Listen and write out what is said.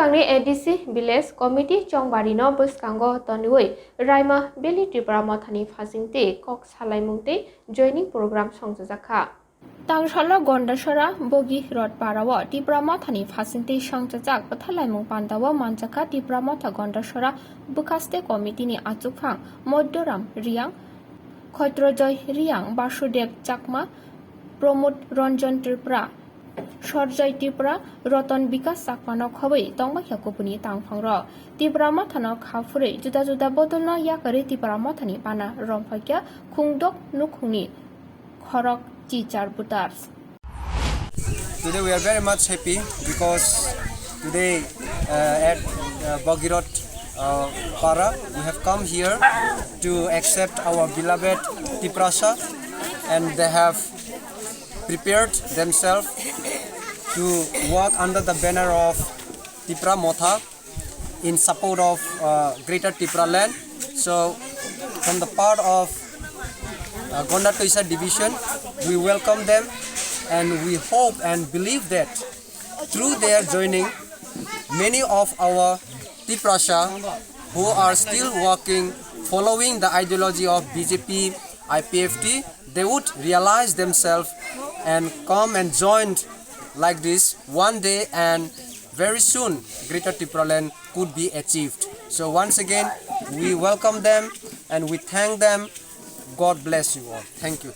Buskangni ADC Village Committee Chongbari Buskango Tonui Raima Billy Tripura Mothani Fasingte Kok Salaimungte joining program Songzaka. Tangshala Gondashara Bogi Rod Parawa Tibramothani Fasinte Shangzak Patalaimung Pandawa Manjaka Tibramota Gondashara Bukaste Committee ni Atsukang Modoram Riang Khotrojoy Riang Bashudev Chakma Promote Ranjan Tripura Shorjai Tripura Roton Bikas Sakpano Khawi Tongba Yakupuni Tangpangro Tibrama Thano Khafure Juda Juda Bodolno Yakare Tibrama Thani Pana Rompakya Kungdok Nukuni Khorok Chichar Butars. Today we are very much happy because today at Bogirot Para we have come here to accept our beloved Tiprasa, and they have prepared themselves to work under the banner of Tipra Motha in support of Greater Tipra land. So from the part of Gonda Toisa division, we welcome them, and we hope and believe that through their joining, many of our Tiprasa who are still working following the ideology of BJP IPFT, they would realize themselves and come and join like this one day, and very soon Greater Tipra land could be achieved. So once again we welcome them and we thank them. God bless you all. Thank you.